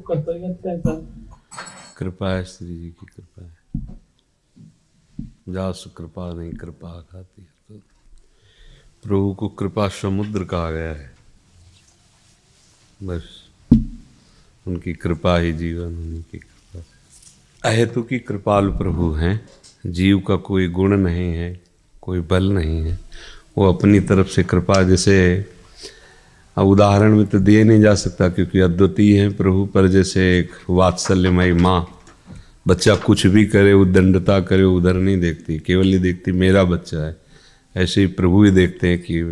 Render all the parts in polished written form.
करता है। कृपा है, श्री जी की कृपा है। जासु कृपा नहीं कृपा खाती है। तो प्रभु को कृपा समुद्र कहा गया है। बस उनकी कृपा ही जीवन, उनकी कृपा से। अहेतु की कृपालु प्रभु हैं। जीव का कोई गुण नहीं है, कोई बल नहीं है, वो अपनी तरफ से कृपा, जैसे अब उदाहरण में तो दिए नहीं जा सकता क्योंकि अद्वितीय है प्रभु, पर जैसे एक वात्सल्यमयी माँ बच्चा कुछ भी करे, उद्दंडता करे, उधर नहीं देखती, केवल ये देखती मेरा बच्चा है। ऐसे ही प्रभु भी देखते हैं कि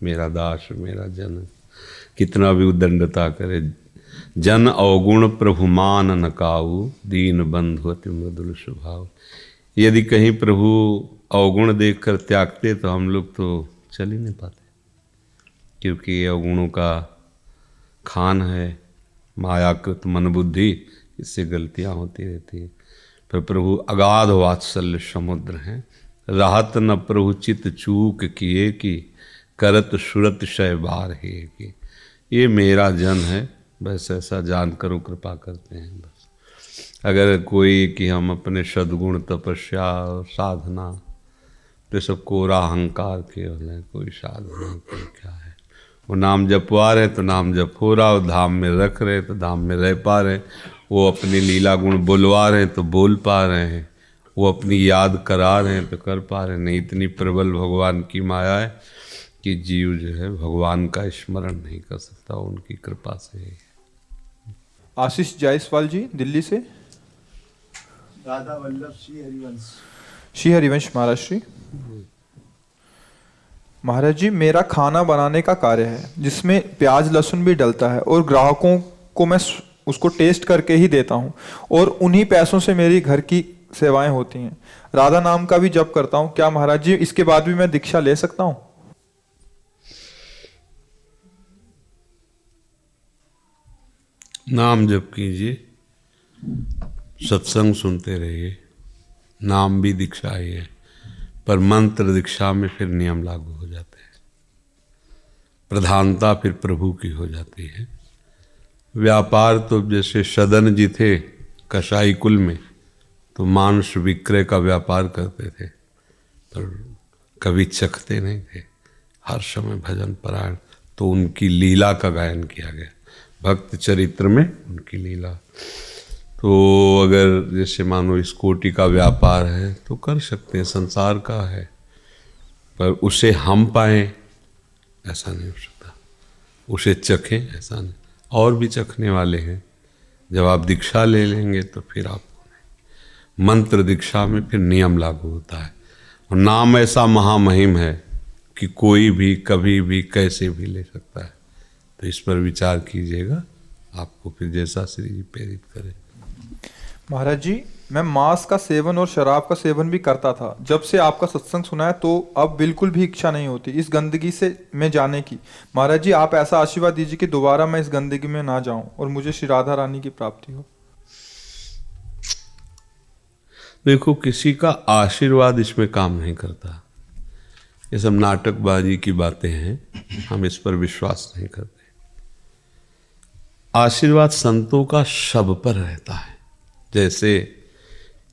मेरा दास, मेरा जन, कितना भी उद्दंडता करे। जन अवगुण प्रभु मान न काऊ, दीन बंधु अति मृदुल स्वभाव। यदि कहीं प्रभु अवगुण देखकर त्यागते तो हम लोग तो चल ही नहीं पाते, क्योंकि अवगुणों का खान है मायाकृत मन बुद्धि, इससे गलतियां होती रहती हैं। पर प्रभु अगाध वात्सल्य समुद्र हैं। राहत न प्रभु चित चूक किए कि करत सुरत शय बार है कि। ये मेरा जन है, बस ऐसा जानकर वो कृपा करते हैं। बस अगर कोई कि हम अपने सद्गुण तपस्या साधना तो सब कोरा अहंकार केवल है, कोई साधना कोई क्या है। वो नाम जपवा रहे तो नाम जप हो रहा, वो धाम में रख रहे तो धाम में रह पा रहे, वो अपने लीला गुण बुलवा रहे हैं तो बोल पा रहे हैं, वो अपनी याद करा रहे हैं तो कर पा रहे हैं। नहीं, इतनी प्रबल भगवान की माया है कि जीव जो है भगवान का स्मरण नहीं कर सकता, उनकी कृपा से। आशीष जायसवाल जी दिल्ली से। राधा वल्लभ श्री हरिवंश। श्री हरिवंश महाराज श्री। महाराज जी, मेरा खाना बनाने का कार्य है जिसमें प्याज लहसुन भी डलता है और ग्राहकों को मैं उसको टेस्ट करके ही देता हूँ और उन्हीं पैसों से मेरी घर की सेवाएं होती हैं। राधा नाम का भी जप करता हूँ। क्या महाराज जी इसके बाद भी मैं दीक्षा ले सकता हूँ? नाम जप कीजिए, सत्संग सुनते रहिए, नाम भी दीक्षा ही है, पर मंत्र दीक्षा में फिर नियम लागू हो जाते हैं, प्रधानता फिर प्रभु की हो जाती है। व्यापार तो जैसे सदन जी थे कसाई कुल में, तो मांस विक्रय का व्यापार करते थे, पर कभी चखते नहीं थे, हर समय भजन परायण। तो उनकी लीला का गायन किया गया, भक्त चरित्र में उनकी लीला। तो अगर जैसे मानो इस कोटि का व्यापार है तो कर सकते हैं, संसार का है, पर उसे हम पाएं ऐसा नहीं हो सकता, उसे चखें ऐसा नहीं। और भी चखने वाले हैं। जब आप दीक्षा ले लेंगे तो फिर आपको मंत्र दीक्षा में फिर नियम लागू होता है, और नाम ऐसा महामहिम है कि कोई भी कभी भी कैसे भी ले सकता है। तो इस पर विचार कीजिएगा, आपको फिर जैसा श्री जी प्रेरित करें। महाराज जी, मैं मांस का सेवन और शराब का सेवन भी करता था। जब से आपका सत्संग सुना है तो अब बिल्कुल भी इच्छा नहीं होती इस गंदगी से मैं जाने की। महाराज जी, आप ऐसा आशीर्वाद दीजिए कि दोबारा मैं इस गंदगी में ना जाऊं और मुझे श्री राधा रानी की प्राप्ति हो। देखो, किसी का आशीर्वाद इसमें काम नहीं करता, ये सब नाटकबाजी की बातें हैं, हम इस पर विश्वास नहीं करते। आशीर्वाद संतों का सब पर रहता है। जैसे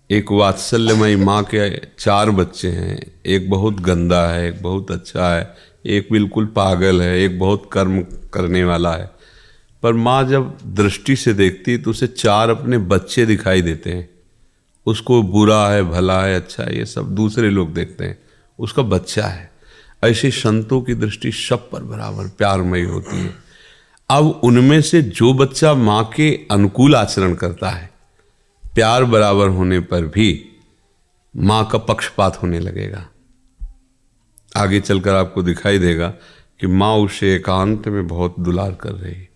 एक वात्सल्यमयी माँ के 4 बच्चे हैं, एक बहुत गंदा है, एक बहुत अच्छा है, एक बिल्कुल पागल है, एक बहुत कर्म करने वाला है, पर माँ जब दृष्टि से देखती है तो उसे 4 अपने बच्चे दिखाई देते हैं। उसको बुरा है, भला है, अच्छा है, ये सब दूसरे लोग देखते हैं, उसका बच्चा है। ऐसे संतों की दृष्टि सब पर बराबर प्यारमयी होती है। अब उनमें से जो बच्चा माँ के अनुकूल आचरण करता है, प्यार बराबर होने पर भी माँ का पक्षपात होने लगेगा। आगे चलकर आपको दिखाई देगा कि माँ उसे एकांत में बहुत दुलार कर रही है,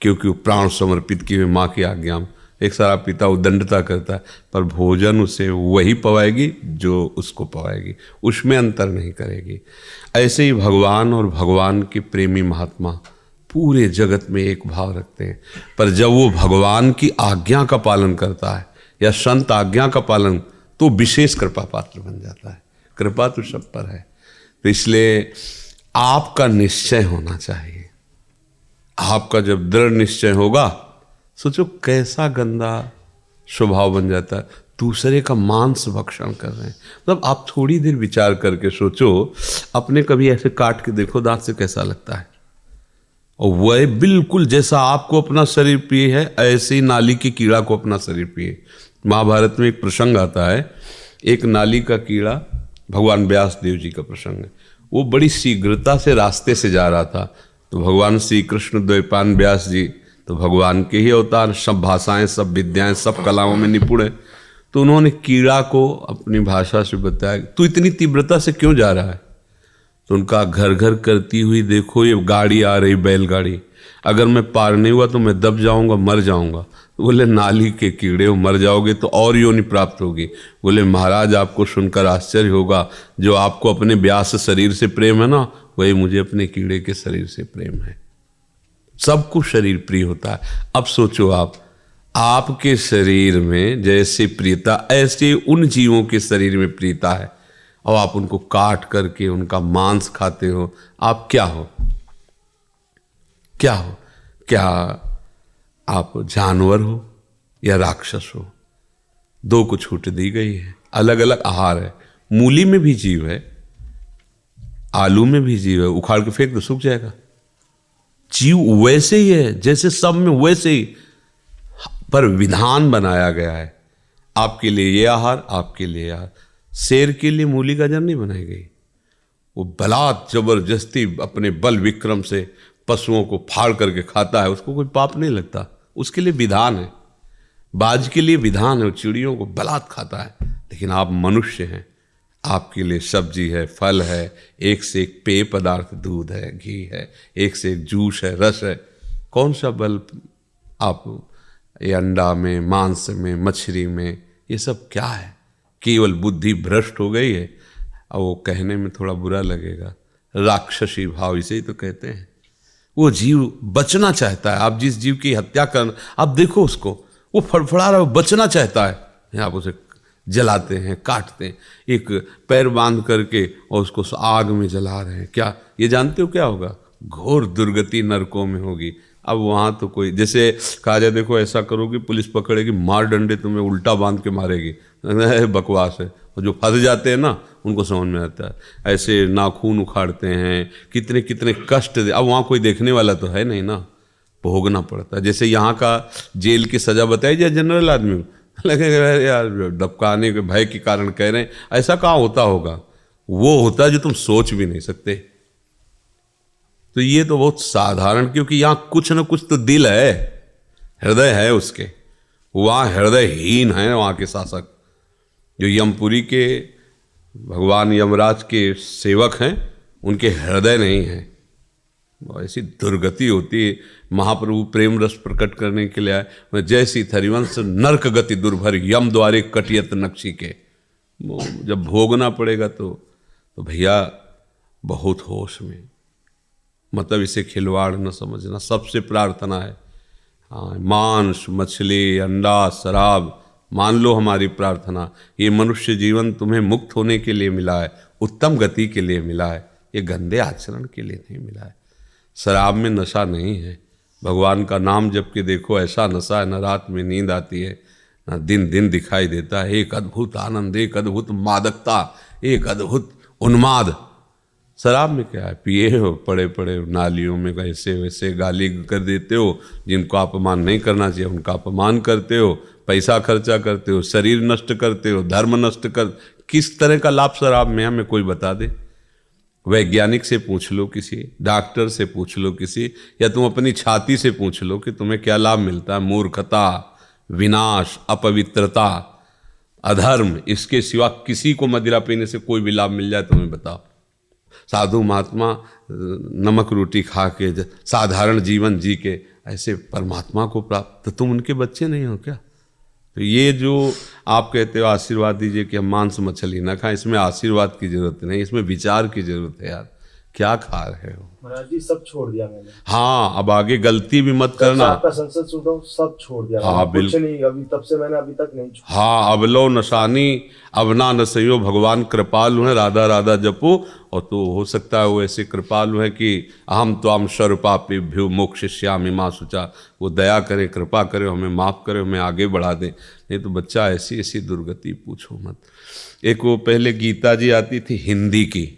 क्योंकि वो प्राण समर्पित किए हुए माँ की आज्ञा में। एक सारा पिता उद्दंडता करता है, पर भोजन उसे वही पवाएगी जो उसको पवाएगी, उसमें अंतर नहीं करेगी। ऐसे ही भगवान और भगवान के प्रेमी महात्मा पूरे जगत में एक भाव रखते हैं, पर जब वो भगवान की आज्ञा का पालन करता है या संत आज्ञा का पालन, तो विशेष कृपा पात्र बन जाता है। कृपा तो सब पर है। तो इसलिए आपका निश्चय होना चाहिए। आपका जब दृढ़ निश्चय होगा, सोचो कैसा गंदा स्वभाव बन जाता है, दूसरे का मांस भक्षण कर रहे हैं। मतलब आप थोड़ी देर विचार करके सोचो, अपने कभी ऐसे काट के देखो दांत से कैसा लगता है। और वह बिल्कुल जैसा आपको अपना शरीर प्रिय है, ऐसे ही नाली के कीड़ा को अपना शरीर प्रिय। महाभारत में एक प्रसंग आता है, एक नाली का कीड़ा, भगवान व्यास देव जी का प्रसंग है। वो बड़ी शीघ्रता से रास्ते से जा रहा था, तो भगवान श्री कृष्ण द्वैपायन व्यास जी तो भगवान के ही अवतार, सब भाषाएं, सब विद्याएं, सब कलाओं में निपुण है। तो उन्होंने कीड़ा को अपनी भाषा से बताया, तू इतनी तीव्रता से क्यों जा रहा है? तो उनका घर घर करती हुई देखो ये गाड़ी आ रही, बैलगाड़ी, अगर मैं पार नहीं हुआ तो मैं दब जाऊंगा, मर जाऊंगा। तो बोले नाली के कीड़े हो, मर जाओगे तो और योनि प्राप्त होगी। बोले महाराज आपको सुनकर आश्चर्य होगा, जो आपको अपने व्यास शरीर से प्रेम है ना, वही मुझे अपने कीड़े के शरीर से प्रेम है। सबको शरीर प्रिय होता है। अब सोचो आपके शरीर में जैसे प्रियता, ऐसे उन जीवों के शरीर में प्रियता है, और आप उनको काट करके उनका मांस खाते हो। आप क्या हो? क्या हो? क्या आप जानवर हो या राक्षस हो? दो को छूट दी गई है, अलग अलग आहार है। मूली में भी जीव है, आलू में भी जीव है, उखाड़ के फेंक दो सूख जाएगा। जीव वैसे ही है जैसे सब में, वैसे ही, पर विधान बनाया गया है, आपके लिए ये आहार, आपके लिए आहार। शेर के लिए मूली गाजर नहीं बनाई गई, वो बलात् जबरदस्ती अपने बल विक्रम से पशुओं को फाड़ करके खाता है, उसको कोई पाप नहीं लगता, उसके लिए विधान है। बाज के लिए विधान है, चिड़ियों को बलात् खाता है। लेकिन आप मनुष्य हैं, आपके लिए सब्जी है, फल है, एक से एक पेय पदार्थ, दूध है, घी है, एक से एक जूस है, रस है। कौन सा बल आप ये अंडा में, मांस में, मछली में, ये सब क्या है? केवल बुद्धि भ्रष्ट हो गई है। और वो कहने में थोड़ा बुरा लगेगा, राक्षसी भाव इसे ही तो कहते हैं। वो जीव बचना चाहता है। आप जिस जीव की हत्या कर, आप देखो उसको, वो फड़फड़ा रहा है, वो बचना चाहता है, आप उसे जलाते हैं, काटते हैं, एक पैर बांध करके और उसको आग में जला रहे हैं। क्या ये जानते हो क्या होगा? घोर दुर्गति नरकों में होगी। अब वहाँ तो कोई, जैसे कहा जाए देखो ऐसा करोगे पुलिस पकड़ेगी, मार डंडे तुम्हें उल्टा बांध के मारेगी, बकवास है। और जो फंस जाते हैं ना, उनको समझ में आता है। ऐसे नाखून उखाड़ते हैं, कितने कितने कष्ट दे। अब वहाँ कोई देखने वाला तो है नहीं ना, भोगना पड़ता है। जैसे यहाँ का जेल की सज़ा बताई जाए जनरल आदमी, लगेगा यार डबकाने के भय के कारण कह रहे हैं, ऐसा कहाँ होता होगा? वो होता है जो तुम सोच भी नहीं सकते। तो ये तो बहुत साधारण, क्योंकि यहाँ कुछ न कुछ तो दिल है, हृदय है उसके। वहाँ हृदयहीन है वहाँ के शासक, जो यमपुरी के भगवान यमराज के सेवक हैं, उनके हृदय नहीं है। ऐसी दुर्गति होती है। महाप्रभु प्रेम रस प्रकट करने के लिए आए, जैसी थरिवंश नरक गति दुर्भर, यम द्वारे कटियत नक्शी के। जब भोगना पड़ेगा तो भैया बहुत होश में, मतलब इसे खिलवाड़ न समझना। सबसे प्रार्थना है, हाँ, मांस, मछली, अंडा, शराब, मान लो हमारी प्रार्थना, ये मनुष्य जीवन तुम्हें मुक्त होने के लिए मिला है, उत्तम गति के लिए मिला है, ये गंदे आचरण के लिए नहीं मिला है। शराब में नशा नहीं है, भगवान का नाम जप के देखो, ऐसा नशा है, न रात में नींद आती है, न दिन दिन दिखाई देता है। एक अद्भुत आनंद, एक अद्भुत मादकता, एक अद्भुत उन्माद। शराब में क्या है? पिए हो, पड़े पड़े नालियों में ऐसे वैसे गाली कर देते हो, जिनको अपमान नहीं करना चाहिए उनका अपमान करते हो, पैसा खर्चा करते हो, शरीर नष्ट करते हो, धर्म नष्ट कर। किस तरह का लाभ शराब में हमें कोई बता दे? वैज्ञानिक से पूछ लो, किसी डॉक्टर से पूछ लो, किसी, या तुम अपनी छाती से पूछ लो कि तुम्हें क्या लाभ मिलता है। मूर्खता, विनाश, अपवित्रता, अधर्म, इसके सिवा किसी को मदिरा पीने से कोई भी लाभ मिल जाए तुम्हें बताओ? साधु महात्मा नमक रोटी खा के साधारण जीवन जी के ऐसे परमात्मा को प्राप्त, तो तुम उनके बच्चे नहीं हो क्या? तो ये जो आप कहते हो आशीर्वाद दीजिए कि हम मांस मछली ना खाएं, इसमें आशीर्वाद की जरूरत नहीं, इसमें विचार की जरूरत है यार। क्या खा रहे हो? महाराज जी सब छोड़ दिया मैंने। हाँ, अब आगे गलती भी मत करना। आपका संसद सुन रहा हूँ, सब छोड़ दिया। हाँ, कुछ नहीं, अभी तब से मैंने अभी तक नहीं छोड़ा। हाँ, अब लो नशानी अब ना नसइयो, भगवान कृपालु है, राधा राधा जपो। और तो हो सकता है वो ऐसे कृपालु है कि अहम त्वाम सर्वपापेभ्यो मोक्षयिष्यामि मा शुचा, वो दया करे, कृपा करे, हमें माफ़ करे, हमें आगे बढ़ा दे। नहीं तो बच्चा ऐसी ऐसी दुर्गति पूछो मत। एक वो पहले गीता जी आती थी हिंदी की,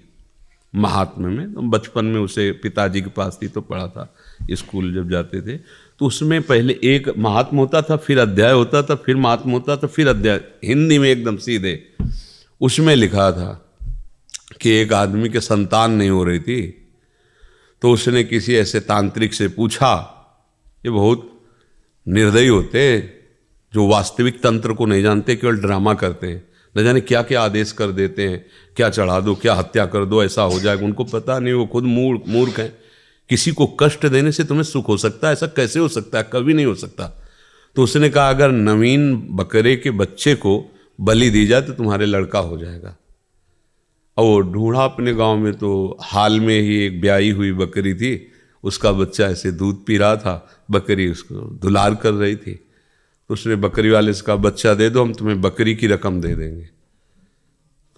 महात्म्य में, तो बचपन में उसे पिताजी के पास थी तो पढ़ा था, स्कूल जब जाते थे तो उसमें पहले एक महात्म होता था, फिर अध्याय होता था, फिर महात्म होता था, फिर अध्याय, हिंदी में एकदम सीधे। उसमें लिखा था कि एक आदमी के संतान नहीं हो रही थी, तो उसने किसी ऐसे तांत्रिक से पूछा, ये बहुत निर्दयी होते जो वास्तविक तंत्र को नहीं जानते, केवल ड्रामा करते हैं, न जाने क्या क्या आदेश कर देते हैं, क्या चढ़ा दो, क्या हत्या कर दो, ऐसा हो जाएगा, उनको पता नहीं, वो खुद मूर्ख हैं। किसी को कष्ट देने से तुम्हें सुख हो सकता है? ऐसा कैसे हो सकता है? कभी नहीं हो सकता। तो उसने कहा अगर नवीन बकरे के बच्चे को बलि दी जाए तो तुम्हारे लड़का हो जाएगा। और वो ढूंढा अपने गांव में, तो हाल में ही एक ब्याई हुई बकरी थी, उसका बच्चा ऐसे दूध पी रहा था, बकरी उसको दुलार कर रही थी, तो उसने बकरी वाले से कहा बच्चा दे दो, हम तुम्हें बकरी की रकम दे देंगे।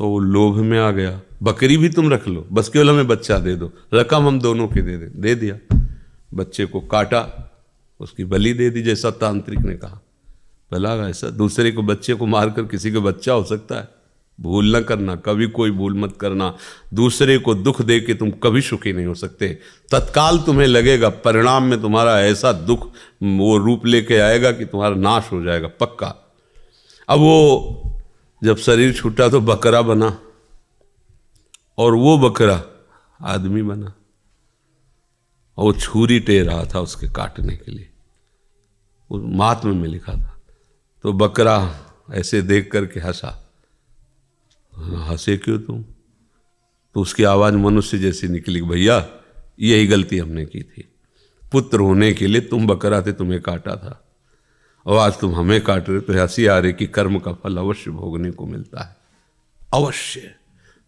तो वो लोभ में आ गया, बकरी भी तुम रख लो, बस केवल हमें बच्चा दे दो, रकम हम दोनों की दे दिया। बच्चे को काटा, उसकी बलि दे दी जैसा तांत्रिक ने कहा। भला ऐसा दूसरे को बच्चे को मारकर किसी का बच्चा हो सकता है? भूल न करना, कभी कोई भूल मत करना। दूसरे को दुख दे के तुम कभी सुखी नहीं हो सकते। तत्काल तुम्हें लगेगा, परिणाम में तुम्हारा ऐसा दुख वो रूप लेके आएगा कि तुम्हारा नाश हो जाएगा पक्का। अब वो जब शरीर छूटा तो बकरा बना, और वो बकरा आदमी बना, और वो छुरी टेर रहा था उसके काटने के लिए, वो महात्म्य में लिखा था। तो बकरा ऐसे देख करके हंसा। हंसे क्यों तुम? तो उसकी आवाज़ मनुष्य जैसी निकली, भैया यही गलती हमने की थी, पुत्र होने के लिए तुम बकरा थे, तुम्हें काटा था, और आज तुम हमें काट रहे, तो हंसी आ रही कि कर्म का फल अवश्य भोगने को मिलता है। अवश्य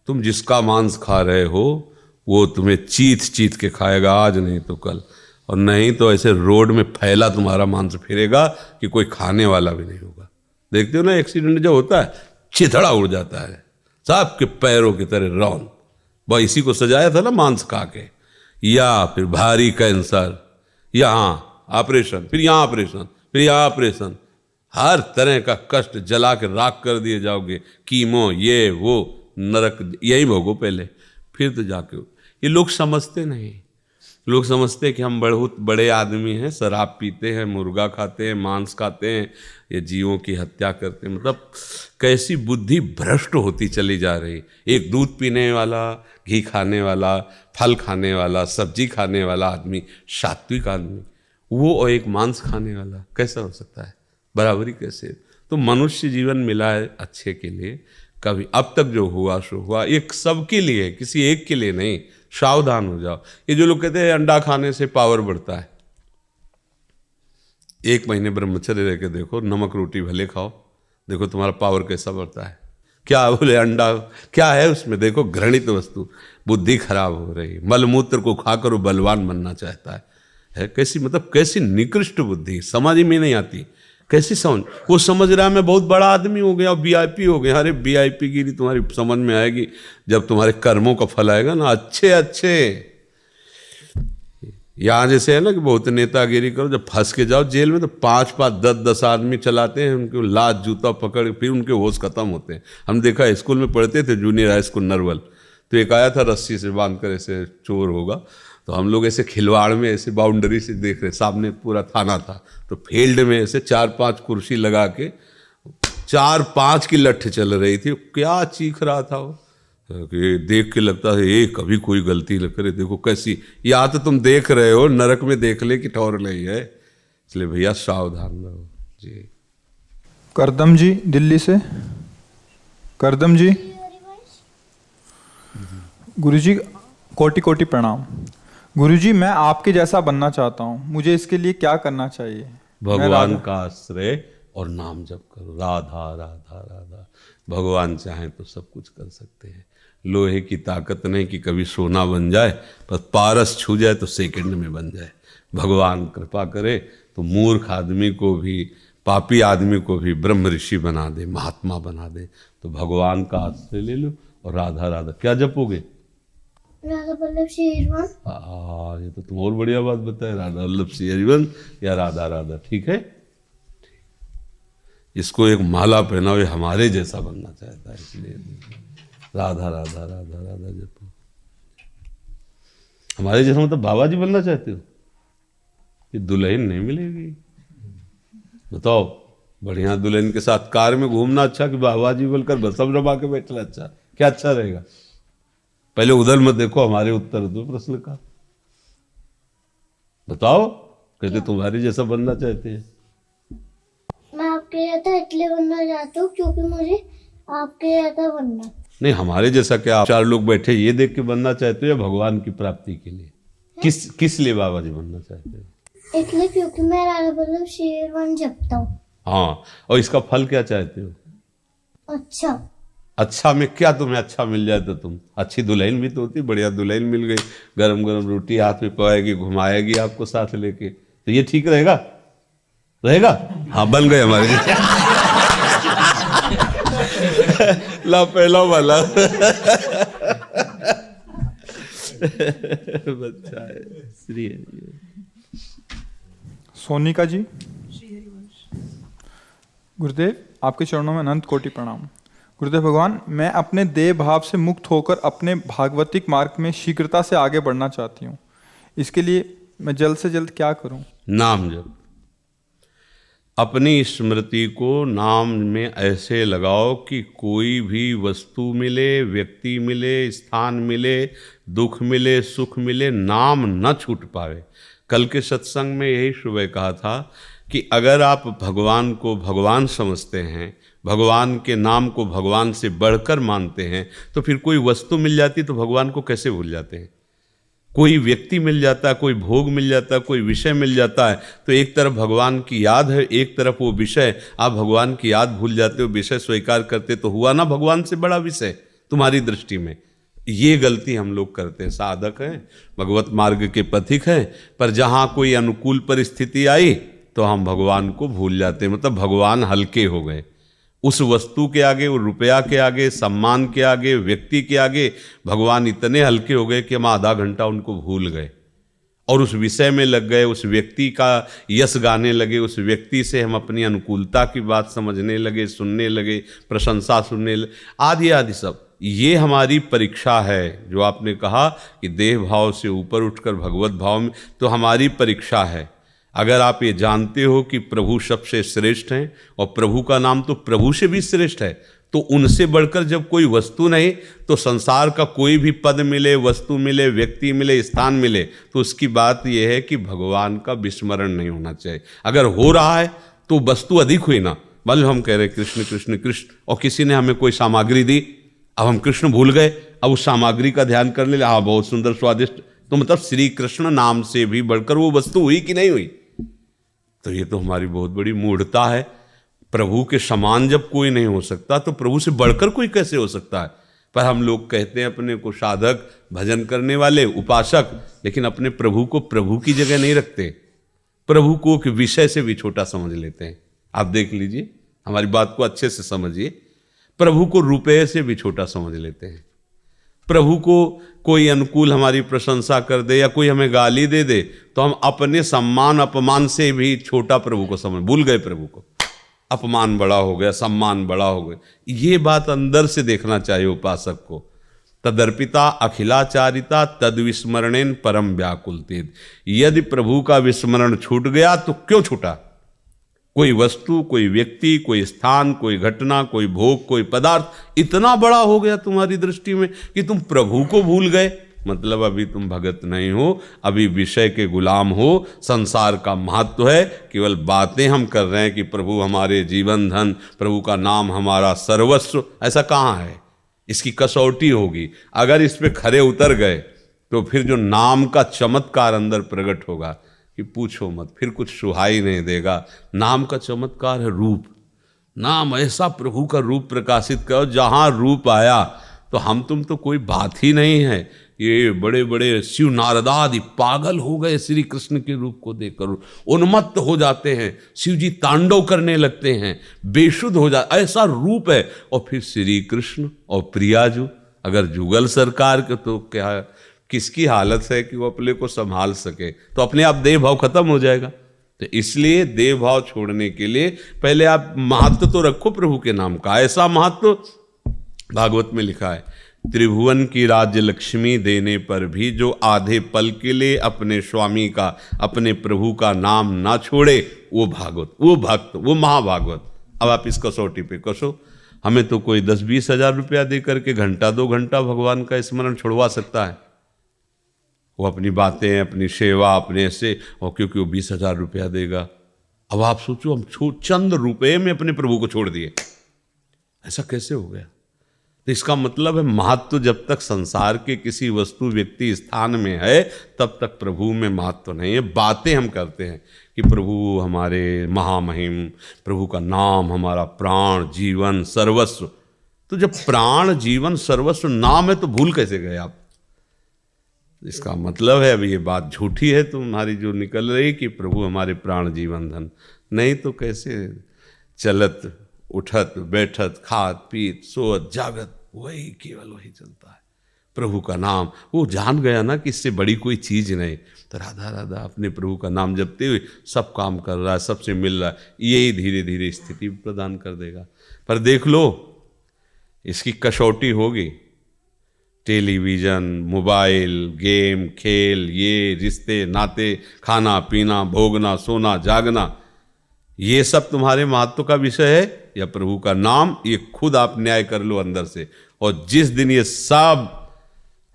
तुम जिसका मांस खा रहे हो वो तुम्हें चीत चीत के खाएगा, आज नहीं तो कल, और नहीं तो ऐसे रोड में फैला तुम्हारा मांस फिरेगा कि कोई खाने वाला भी नहीं होगा। देखते हो ना एक्सीडेंट जो होता है, चिथड़ा उड़ जाता है, सांप के पैरों की तरह रौन। वह इसी को सजाया था ना मांस खा के। या फिर भारी कैंसर, यहाँ ऑपरेशन, फिर यहाँ ऑपरेशन, फिर यहाँ ऑपरेशन, हर तरह का कष्ट जला के राख कर दिए जाओगे। कीमो, ये वो, नरक यही भोगो पहले, फिर तो जाके। ये लोग समझते नहीं। लोग समझते हैं कि हम बहुत बड़े आदमी हैं, शराब पीते हैं, मुर्गा खाते हैं, मांस खाते हैं, ये जीवों की हत्या करते हैं। मतलब कैसी बुद्धि भ्रष्ट होती चली जा रही। एक दूध पीने वाला, घी खाने वाला, फल खाने वाला, सब्जी खाने वाला आदमी, सात्विक आदमी, वो और एक मांस खाने वाला, कैसा हो सकता है? बराबरी कैसे? तो मनुष्य जीवन मिला है अच्छे के लिए। कभी अब तक जो हुआ सो हुआ, एक सबके लिए, किसी एक के लिए नहीं। सावधान हो जाओ। ये जो लोग कहते हैं अंडा खाने से पावर बढ़ता है, 1 महीने ब्रह्मचर्य रह के देखो, नमक रोटी भले खाओ, देखो तुम्हारा पावर कैसा बढ़ता है। क्या बोले अंडा क्या है उसमें? देखो घृणित वस्तु, बुद्धि खराब हो रही। मलमूत्र को खाकर वो बलवान बनना चाहता है कैसी, मतलब कैसी निकृष्ट बुद्धि, समझ में नहीं आती। कैसी समझ? वो समझ रहा है मैं बहुत बड़ा आदमी हो गया, वीआईपी हो गया। अरे वीआईपी गिरी तुम्हारी समझ में आएगी जब तुम्हारे कर्मों का फल आएगा ना। अच्छे अच्छे यहाँ जैसे है ना कि बहुत नेतागिरी करो, जब फंस के जाओ जेल में तो 5-5, 10-10 आदमी चलाते हैं, उनके लात जूता पकड़, फिर उनके होश खत्म होते हैं। हम देखा स्कूल में पढ़ते थे, जूनियर हाई स्कूल नरवल, तो एक आया था रस्सी से बांध कर, ऐसे चोर होगा, तो हम लोग ऐसे खिलवाड़ में ऐसे बाउंड्री से देख रहे, सामने पूरा थाना था, तो फील्ड में ऐसे 4-5 कुर्सी लगा के 4-5 की लठ चल रही थी। क्या चीख रहा था वो कि देख के लगता है ये कभी कोई गलती न करे। देखो कैसी, या तो तुम देख रहे हो नरक में देख ले कि ठौर नहीं है। इसलिए भैया सावधान रहो जी। करदम जी दिल्ली से। करदम जी, गुरुजी कोटि कोटि प्रणाम। गुरुजी, मैं आपके जैसा बनना चाहता हूँ, मुझे इसके लिए क्या करना चाहिए? भगवान का आश्रय और नाम जप करो, राधा राधा राधा। भगवान चाहें तो सब कुछ कर सकते हैं। लोहे की ताकत नहीं कि कभी सोना बन जाए, पर पारस छू जाए तो सेकंड में बन जाए। भगवान कृपा करे तो मूर्ख आदमी को भी, पापी आदमी को भी ब्रह्म ऋषि बना दे, महात्मा बना दे। तो भगवान का आश्रय ले लो और राधा राधा क्या जपोगे? राधा वल्लभ श्री हरिवंश। ये तो तुम और बढ़िया बात बताए, राधा वल्लभ श्री हरिवंश या राधा राधा। ठीक है, इसको एक माला पहनाओ, ये हमारे जैसा बनना चाहता है, इसलिए राधा राधा राधा राधा जपो। हमारे जैसा मतलब बाबा जी बनना चाहते हो? ये दुल्हन नहीं मिलेगी। बताओ, बढ़िया दुल्हन के साथ कार में घूमना अच्छा कि बाबा जी बोलकर बसम रबा के बैठना अच्छा? क्या अच्छा रहेगा? पहले उधर मत देखो, हमारे उत्तर दो प्रश्न का। बताओ, कहते तुम्हारे जैसा बनना चाहते हैं। मैं आपके जैसा इसलिए बनना चाहता हूँ क्योंकि मुझे आपके जैसा बनना। नहीं, हमारे जैसा क्या आप 4 लोग बैठे ये देख के बनना चाहते हो या भगवान की प्राप्ति के लिए? किस लिए बाबा जी बनना चाहते हो? इसलिए क्योंकि मैं राधा वल्लभ श्री हरिवंश जपता हूँ। हाँ, और इसका फल क्या चाहते हो? अच्छा। अच्छा में क्या तुम्हें अच्छा मिल जाए तो तुम अच्छी दुल्हन भी तो होती, बढ़िया दुल्हन मिल गई, गरम गरम रोटी हाथ में पवाएगी, घुमाएगी आपको साथ लेके, तो ये ठीक रहेगा? रहेगा? हाँ, बन गए हमारे ला पहला वाला बच्चा है। श्री सोनिका जी, गुरुदेव आपके चरणों में अनंत कोटि प्रणाम। गुरुदेव भगवान, मैं अपने देह भाव से मुक्त होकर अपने भागवतिक मार्ग में शीघ्रता से आगे बढ़ना चाहती हूँ। इसके लिए मैं जल्द से जल्द क्या करूँ? नाम जप। अपनी स्मृति को नाम में ऐसे लगाओ कि कोई भी वस्तु मिले, व्यक्ति मिले, स्थान मिले, दुख मिले, सुख मिले, नाम न छूट पावे। कल के सत्संग में यही सुबह कहा था कि अगर आप भगवान को भगवान समझते हैं, भगवान के नाम को भगवान से बढ़कर मानते हैं, तो फिर कोई वस्तु मिल जाती तो भगवान को कैसे भूल जाते हैं? कोई व्यक्ति मिल जाता है, कोई भोग मिल जाता है, कोई विषय मिल जाता है, तो एक तरफ भगवान की याद है, एक तरफ वो विषय, आप भगवान की याद भूल जाते हो, विषय स्वीकार करते, तो हुआ ना भगवान से बड़ा विषय तुम्हारी दृष्टि में। ये गलती हम लोग करते हैं। साधक हैं, भगवत मार्ग के पथिक हैं, पर जहाँ कोई अनुकूल परिस्थिति आई तो हम भगवान को भूल जाते हैं, मतलब भगवान हल्के हो गए। उस वस्तु के आगे, वो रुपया के आगे, सम्मान के आगे, व्यक्ति के आगे भगवान इतने हल्के हो गए कि हम आधा घंटा उनको भूल गए और उस विषय में लग गए, उस व्यक्ति का यश गाने लगे, उस व्यक्ति से हम अपनी अनुकूलता की बात समझने लगे, सुनने लगे, प्रशंसा सुनने लगे, आदि आदि सब। ये हमारी परीक्षा है। जो आपने कहा कि देह भाव से ऊपर उठकर भगवत भाव में, तो हमारी परीक्षा है। अगर आप ये जानते हो कि प्रभु सबसे श्रेष्ठ हैं और प्रभु का नाम तो प्रभु से भी श्रेष्ठ है, तो उनसे बढ़कर जब कोई वस्तु नहीं, तो संसार का कोई भी पद मिले, वस्तु मिले, व्यक्ति मिले, स्थान मिले, तो उसकी बात यह है कि भगवान का विस्मरण नहीं होना चाहिए। अगर हो रहा है तो वस्तु अधिक हुई ना, मान हम कह रहे कृष्ण कृष्ण कृष्ण और किसी ने हमें कोई सामग्री दी, अब हम कृष्ण भूल गए, अब उस सामग्री का ध्यान कर ले, हाँ बहुत सुंदर स्वादिष्ट, तो मतलब श्री कृष्ण नाम से भी बढ़कर वो वस्तु हुई कि नहीं हुई? तो ये तो हमारी बहुत बड़ी मूढ़ता है। प्रभु के समान जब कोई नहीं हो सकता तो प्रभु से बढ़कर कोई कैसे हो सकता है? पर हम लोग कहते हैं अपने को साधक, भजन करने वाले, उपासक, लेकिन अपने प्रभु को प्रभु की जगह नहीं रखते, प्रभु को कि विषय से भी छोटा समझ लेते हैं। आप देख लीजिए, हमारी बात को अच्छे से समझिए। प्रभु को रुपये से भी छोटा समझ लेते हैं। प्रभु को कोई अनुकूल हमारी प्रशंसा कर दे या कोई हमें गाली दे दे तो हम अपने सम्मान अपमान से भी छोटा प्रभु को समझ, भूल गए प्रभु को। अपमान बड़ा हो गया, सम्मान बड़ा हो गया। ये बात अंदर से देखना चाहिए उपासक को। तदर्पिता अखिलाचारिता तद विस्मरणेन परम व्याकुलतेद। यदि प्रभु का विस्मरण छूट गया तो क्यों छूटा? कोई वस्तु, कोई व्यक्ति, कोई स्थान, कोई घटना, कोई भोग, कोई पदार्थ इतना बड़ा हो गया तुम्हारी दृष्टि में कि तुम प्रभु को भूल गए। मतलब अभी तुम भगत नहीं हो, अभी विषय के गुलाम हो। संसार का महत्व है, केवल बातें हम कर रहे हैं कि प्रभु हमारे जीवन धन, प्रभु का नाम हमारा सर्वस्व। ऐसा कहाँ है? इसकी कसौटी होगी। अगर इस पे खरे उतर गए तो फिर जो नाम का चमत्कार अंदर प्रकट होगा कि पूछो मत, फिर कुछ सुहाई नहीं देगा। नाम का चमत्कार है रूप। नाम ऐसा प्रभु का रूप प्रकाशित करो, जहाँ रूप आया तो हम तुम तो कोई बात ही नहीं है। ये बड़े बड़े शिव नारदादि पागल हो गए श्री कृष्ण के रूप को देखकर, उन्मत्त हो जाते हैं, शिव जी तांडव करने लगते हैं, बेशुद्ध हो जा, ऐसा रूप है। और फिर श्री कृष्ण और प्रियाजू, अगर जुगल सरकार के तो क्या किसकी हालत है कि वो अपने को संभाल सके, तो अपने आप देह भाव खत्म हो जाएगा। तो इसलिए देह भाव छोड़ने के लिए पहले आप महत्व तो रखो प्रभु के नाम का। ऐसा महत्व भागवत में लिखा है, त्रिभुवन की राज्य लक्ष्मी देने पर भी जो आधे पल के लिए अपने स्वामी का, अपने प्रभु का नाम ना छोड़े, वो भागवत, वो भक्त, वो महाभागवत। अब आप इस कसौटी पे कसो। हमें तो कोई 10-20 हज़ार रुपया दे करके घंटा 2 घंटा भगवान का स्मरण छुड़वा सकता है। वो अपनी बातें, अपनी सेवा, अपने ऐसे, और क्योंकि वो 20,000 रुपया देगा। अब आप सोचो, हम चंद रुपए में अपने प्रभु को छोड़ दिए, ऐसा कैसे हो गया? तो इसका मतलब है महत्व जब तक संसार के किसी वस्तु, व्यक्ति, स्थान में है, तब तक प्रभु में महत्व नहीं है। बातें हम करते हैं कि प्रभु हमारे महामहिम, प्रभु का नाम हमारा प्राण, जीवन, सर्वस्व। तो जब प्राण, जीवन, सर्वस्व नाम है तो भूल कैसे गए आप? इसका मतलब है अब ये बात झूठी है तुम्हारी जो निकल रही कि प्रभु हमारे प्राण, जीवन, धन। नहीं तो कैसे चलत, उठत, बैठत, खात, पीत, सोत, जागत, वही केवल वही चलता है, प्रभु का नाम। वो जान गया ना कि इससे बड़ी कोई चीज नहीं। तो राधा राधा अपने प्रभु का नाम जपते हुए सब काम कर रहा है, सबसे मिल रहा है, यही धीरे धीरे स्थिति प्रदान कर देगा। पर देख लो, इसकी कसौटी होगी। टेलीविजन, मोबाइल, गेम, खेल, ये रिश्ते, नाते, खाना पीना, भोगना, सोना, जागना, ये सब तुम्हारे महत्व का विषय है या प्रभु का नाम? ये खुद आप न्याय कर लो अंदर से। और जिस दिन ये सब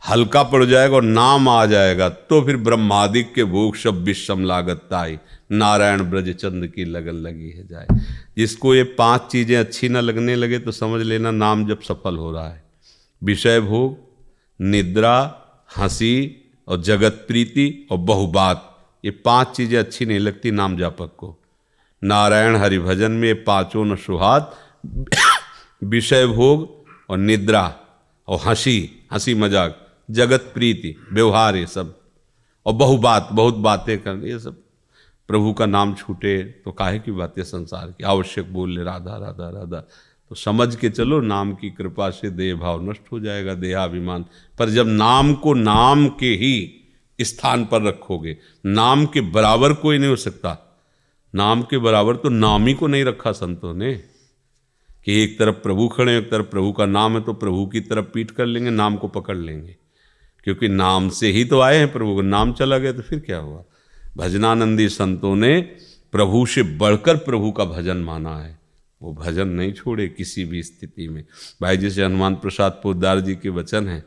हल्का पड़ जाएगा और नाम आ जाएगा, तो फिर ब्रह्मादिक के भोग सब विषम लागत ताई, नारायण ब्रज चंद की लगन लगी है जाए। जिसको ये 5 चीजें अच्छी ना लगने लगे तो समझ लेना नाम जब सफल हो रहा है। विषय भोग, निद्रा, हंसी और जगत प्रीति और बहुबात, ये 5 चीजें अच्छी नहीं लगती नाम जापक को। नारायण हरिभजन में 5 न सुहात, विषय भोग और निद्रा और हंसी मजाक, जगत प्रीति, व्यवहार, ये सब, और बहुबात, बहुत बातें करना, ये सब। प्रभु का नाम छूटे तो काहे की बातें संसार की, आवश्यक बोल ले राधा राधा राधा। तो समझ के चलो, नाम की कृपा से देह भाव नष्ट हो जाएगा, देहाभिमान। पर जब नाम को नाम के ही स्थान पर रखोगे, नाम के बराबर कोई नहीं हो सकता। नाम के बराबर तो नाम ही को नहीं रखा संतों ने, कि एक तरफ प्रभु खड़े, एक तरफ प्रभु का नाम है, तो प्रभु की तरफ पीठ कर लेंगे, नाम को पकड़ लेंगे। क्योंकि नाम से ही तो आए हैं, प्रभु का नाम चला गया तो फिर क्या हुआ? भजनानंदी संतों ने प्रभु से बढ़कर प्रभु का भजन माना है, वो भजन नहीं छोड़े किसी भी स्थिति में। भाई जैसे हनुमान प्रसाद पोद्दार जी के वचन हैं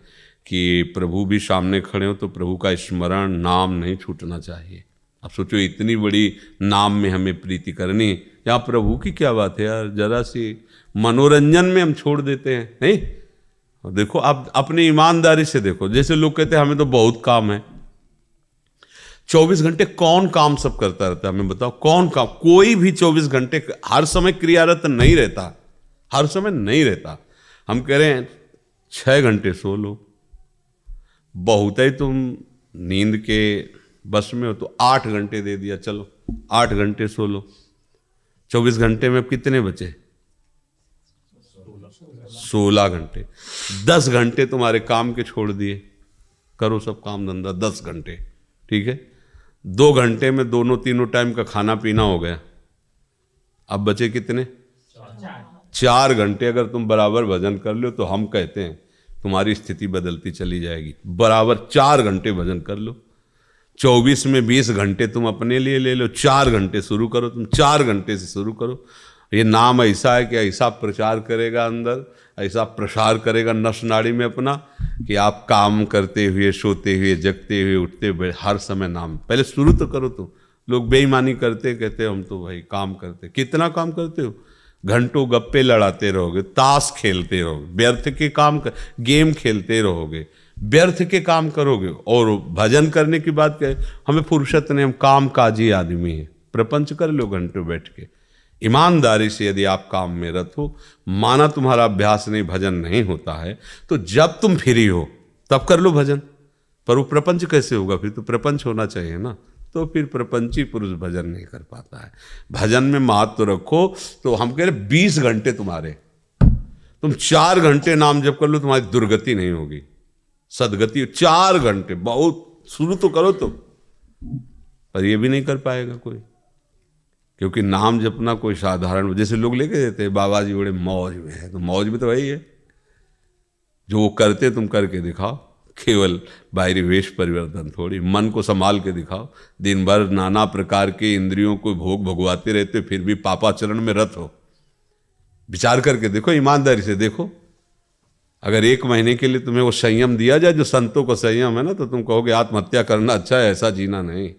कि प्रभु भी सामने खड़े हो तो प्रभु का स्मरण, नाम नहीं छूटना चाहिए। अब सोचो, इतनी बड़ी नाम में हमें प्रीति करनी, यहाँ प्रभु की क्या बात है यार? जरा सी मनोरंजन में हम छोड़ देते हैं, नहीं? और देखो, आप अपनी ईमानदारी से देखो, जैसे लोग कहते हैं हमें तो बहुत काम है। 24 घंटे कौन काम सब करता रहता है? हमें बताओ, कौन काम? कोई भी 24 घंटे हर समय क्रियारत नहीं रहता, हर समय नहीं रहता। हम कह रहे हैं 6 घंटे सो लो, बहुत है तुम नींद के बस में हो तो 8 घंटे दे दिया, चलो 8 घंटे सो लो। 24 घंटे में अब कितने बचे? 16 घंटे। 10 घंटे तुम्हारे काम के छोड़ दिए, करो सब काम धंधा 10 घंटे, ठीक है? 2 घंटे में दोनों तीनों टाइम का खाना पीना हो गया। अब बचे कितने? 4 घंटे। अगर तुम बराबर भजन कर लो तो हम कहते हैं तुम्हारी स्थिति बदलती चली जाएगी। बराबर 4 घंटे भजन कर लो, 24 में 20 घंटे तुम अपने लिए ले लो, 4 घंटे शुरू करो, तुम 4 घंटे से शुरू करो। ये नाम ऐसा है कि ऐसा प्रचार करेगा अंदर, ऐसा प्रसार करेगा नस नाड़ी में अपना, कि आप काम करते हुए, सोते हुए, जगते हुए, उठते हुए हर समय नाम। पहले शुरू तो करो तुम। लोग बेईमानी करते, कहते हम तो भाई काम करते। कितना काम करते हो? घंटों गप्पे लड़ाते रहोगे, ताश खेलते रहोगे, व्यर्थ के काम गेम खेलते रहोगे, व्यर्थ के काम करोगे। और भजन करने की बात कहें, हमें फुर्सत नहीं, हम काम काजी आदमी हैं। प्रपंच कर लो घंटों बैठ के, ईमानदारी से यदि आप काम में रत हो, माना तुम्हारा अभ्यास नहीं, भजन नहीं होता है, तो जब तुम फ्री हो तब कर लो भजन। पर वो प्रपंच कैसे होगा? फिर तो प्रपंच होना चाहिए ना। तो फिर प्रपंची पुरुष भजन नहीं कर पाता है। भजन में महत्व रखो। तो हम कह रहे 20 घंटे तुम्हारे, तुम 4 घंटे नाम जप कर लो, तुम्हारी दुर्गति नहीं होगी, सदगति। 4 घंटे बहुत, शुरू तो करो तुम, पर ये भी नहीं कर पाएगा कोई, क्योंकि नाम जपना कोई साधारण, जैसे लोग लेके देते हैं बाबा जी बड़े मौज में है, तो मौज में तो वही है जो वो करते तुम करके दिखाओ। केवल बाहरी वेश परिवर्तन थोड़ी, मन को संभाल के दिखाओ। दिन भर नाना प्रकार के इंद्रियों को भोग भगवाते रहते, फिर भी पापाचरण में रत हो। विचार करके देखो, ईमानदारी से देखो। अगर 1 महीने के लिए तुम्हें वो संयम दिया जाए जो संतों को संयम है ना, तो तुम कहोगे आत्महत्या करना अच्छा है। ऐसा जीना नहीं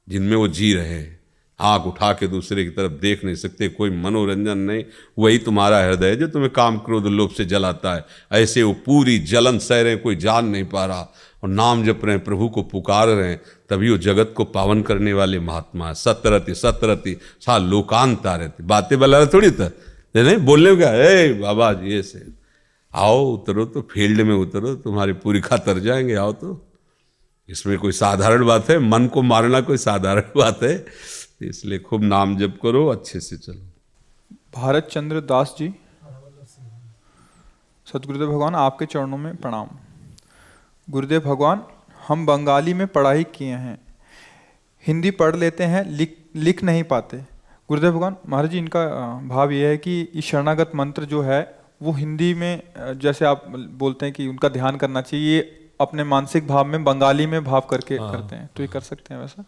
जिनमें वो जी रहे हैं, आँख उठा के दूसरे की तरफ देख नहीं सकते, कोई मनोरंजन नहीं। वही तुम्हारा हृदय है जो तुम्हें काम क्रोध लोभ से जलाता है। ऐसे वो पूरी जलन सह रहे हैं, कोई जान नहीं पा रहा, और नाम जप रहे हैं, प्रभु को पुकार रहे हैं, तभी वो जगत को पावन करने वाले महात्मा है। सतरति सतरति सा लोकांता रहती, बातें बला थोड़ी था नहीं, बोलने क्या है बाबा जी ऐसे। आओ उतरो, तो फील्ड में उतरो, तुम्हारी पूरी खा तर जाएंगे। आओ तो, इसमें कोई साधारण बात है? मन को मारना कोई साधारण बात है? इसलिए खूब नाम जप करो, अच्छे से चलो। भारत चंद्र दास जी, सतगुरुदेव भगवान आपके चरणों में प्रणाम। गुरुदेव भगवान, हम बंगाली में पढ़ाई किए हैं, हिंदी पढ़ लेते हैं, लिख नहीं पाते। गुरुदेव भगवान, महाराज जी इनका भाव ये है कि ये शरणागत मंत्र जो है वो हिंदी में, जैसे आप बोलते हैं कि उनका ध्यान करना चाहिए, ये अपने मानसिक भाव में बंगाली में भाव करके करते हैं, तो ये कर सकते हैं वैसा?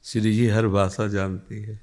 श्री जी हर भाषा जानती है,